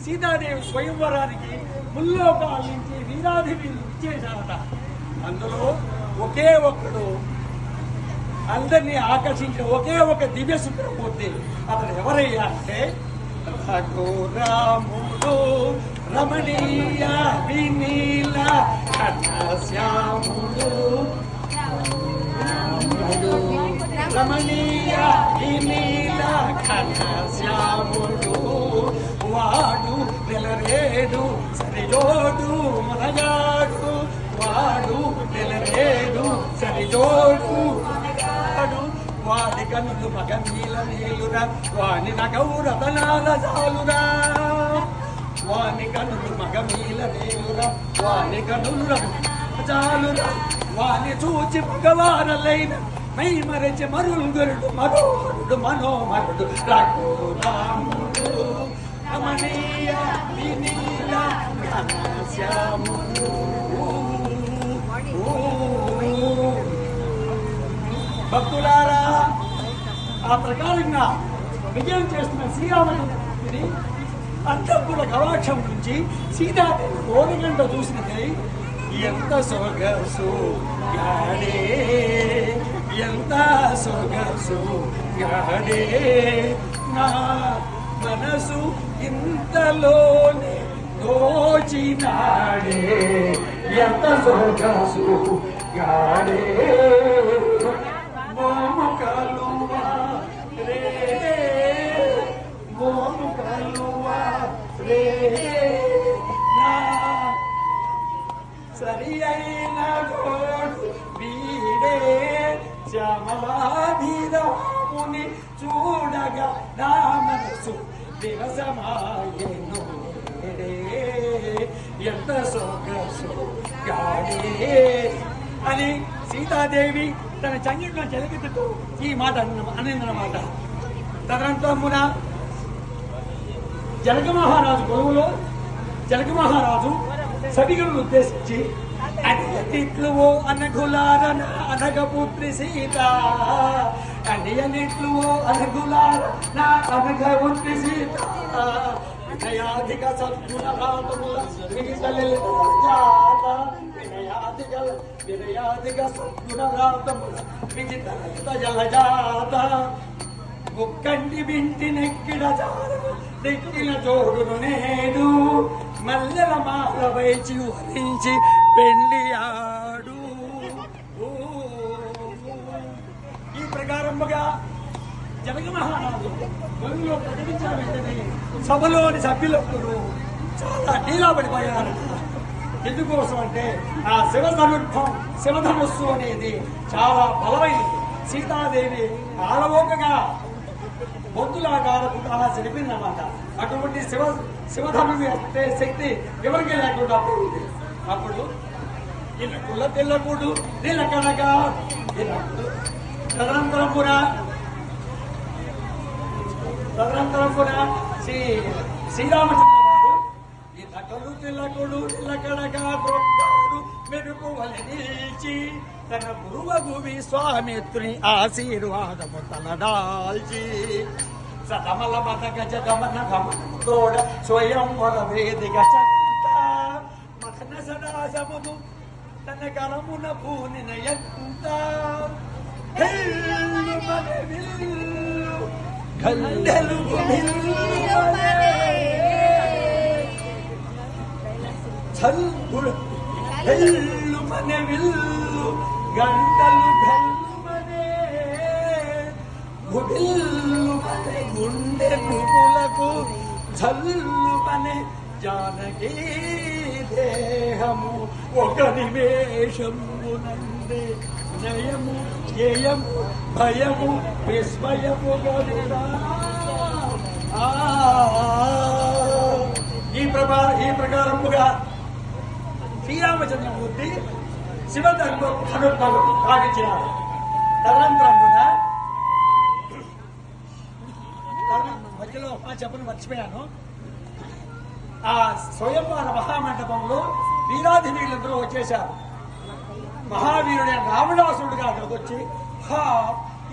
సీతాదేవి స్వయంవరానికి ముల్లోకాల నుంచి వీరాధి వీరులు ఇచ్చేశారట. అందులో ఒకే ఒక్కడు అందరినీ ఆకర్షించిన ఒకే ఒక దివ్య సుందరమూర్తి. అతను ఎవరయ్యా అంటే రఘురాముడు రమణీయ వినీల శ్యాముడు రమణీయ వినీల శ్యాముడు వాడు నెలరేడు సరిజోడు మనగాడు వాడు నెలరేడు సరిజోడు వాడి కనులు మగ నీల నీలురా వాని నగౌరతనాల చాలురా వాని కనులు మగ నీల నీలురా వాని కనులు చాలురా వాని చూచి మగవారలైన మై మరచి మరులుగరుడు మనోహరుడు మనోహరుడు రఘురాముడు రమణీయ వినీల శ్యాముడు. భక్తులారా, ఆ ప్రకారంగా విజయం చేస్తున్న శ్రీరామచంద్రుడిని అంతఃపుర కవాక్షం నుంచి సీతాదేవి ఓడిగంట చూసినది. ఎంత సొగసు గాడే ఎంత సొగసు గాడే నా మనసు ఇంతలోనే దోచినాడే ఎంత సొగసు గాడే మోము కలువా రే మోము కలువా రే నా సరి అయిన గోడు వీడే శ్యామలాభిరాముని చూడగా నా మనసు వివసమాయను ఎంత సొగసు గాడే అని సీతాదేవి తన చంగిట్లో చెలికెత్తుతూ ఈ మాట అన్నమాట. తదనంతరమున జనక మహారాజు కొలువులో జనక మహారాజు సభికులను ఉద్దేశించి అన్నిట్లు అనఘులారన అనగపుత్రి సీత అన్నిట్లు అనఘులారన అనగపుత్రి సీత వినయాధిక సద్గుణ రాతముల వినయాధిక సద్గుణ రాతముల విజిత జలజాత ముక్కంటి వింటి నెక్కిడ చారు నెక్కిన చోడును నేడు మల్లెల మాల వైచి వరించి పెళ్లి ఆడు. ఈ ప్రకారముగా జనక మహారాజు గొలులో ప్రకటించిన వెంటనే సభలోని సభ్యులప్పుడు చాలా ఢీలాపడిపోయారు. ఎందుకోసం అంటే ఆ శివధనుస్సు అనేది చాలా బలమైనది. సీతాదేవి ఆలవోకగా బొద్దులాగారకుండా అలా చెరిపిందన్నమాట. అటువంటి శివధను అంటే శక్తి ఎవరికి లేకుండా పోయింది. అప్పుడు ఇళ్ళకుల తెల్లకుడు నిలకడగా తదనంతరపున శ్రీరామచంద్రరావు ఇళ్ళకలు తెల్లకుడు నిలకడగా దొక్కాడు మెరుపు వలె నిలిచి తన గురువగు విశ్వామిత్రుని ఆశీర్వాదము తలదాల్చి సతమల మత గజ గమన గమనోడ స్వయం వర వేదిక మదన సదాసమును తన కరమున పూనిన ఎంత మన విల్లు గంటలు గల్లుమనే గుడిల్లుమనే గుండె నుపులకు జల్లుమనే జానకీ దేహము ఒక నిమేషమునందే జయము జయము భయము విస్మయము ఈ ప్రకారముగా శ్రీరామచంద్రమూర్తి శివధర్మం భావించినారు. తదనంతరమున మధ్యలో చెప్పని మర్చిపోయాను. ఆ స్వయంవర మహామండపంలో వీరాధి వీరులందరూ వచ్చేశారు. మహావీరుడైన రావణాసురుడుగా అక్కడికి వచ్చి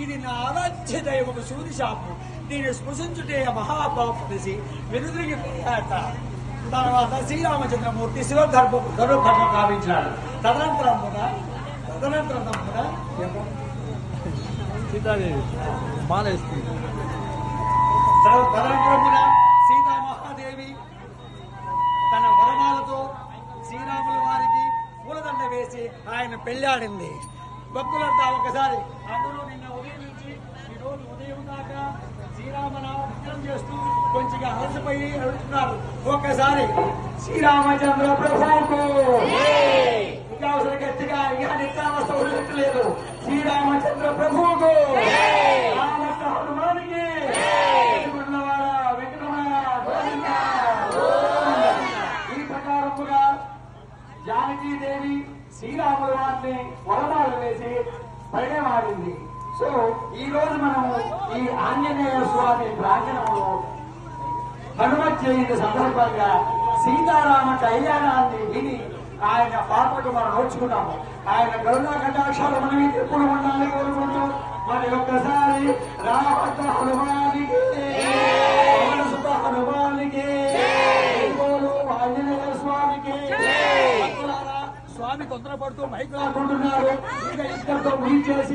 ఇది నా ఆరాధ్య దైవము సూర్యశాపం దీన్ని స్పృశించుటే మహాపాపం తెలిసి వెనుదిరిగి పోయాట. తర్వాత శ్రీరామచంద్రమూర్తి శివధర్మం కావించినాడు. తదనంతరం కూడా సీతాదేవి మాలేస్తుంది. తదనంతరమున సీతామహాదేవి తన వరమాలతో శ్రీరాముల వారికి పూలదండ వేసి ఆయన పెళ్ళాడింది. భక్తులంతా ఒకసారి అందరూ నిన్న ఉదయం నుంచి ఈ రోజు ఉదయం దాకా శ్రీరామనామం చేస్తూ కొంచెం అలసిపోయి అడుగుతున్నారు. ఒకసారి శ్రీరామచంద్ర ప్రభువుకు ఇంకా అవసరం గట్టిగా ఇక నిత్యావస్థ వదిలిపెట్టలేదు. శ్రీరామచంద్ర ప్రభువుకు, రామకృష్ణ హనుమానికి, ఈ ప్రకారముగా జానకీదేవి శ్రీరాముల వారిని వరమాలు వేసి పరిణయమాడింది. సో ఈ రోజు మనము ఈ ఆంజనేయ స్వామి ప్రాంగణంలో హనుమత్ జయంతి సందర్భంగా సీతారామ కళ్యాణాన్ని విని ఆయన పాత్రకు మనం నోచుకున్నాము. ఆయన కరుణా కటాక్షాలు మనం ఎప్పుడు ఉండాలని కోరుకుంటూ మరి ఒక్కసారి రామభద్ర హనుమానికి, సుత హనుమానికి, ఆంజనేయ స్వామికి. స్వామి తొందరపడుతూ మైకు లాక్కుంటున్నారు. ఇక ఇక్కడితో ముగించేసి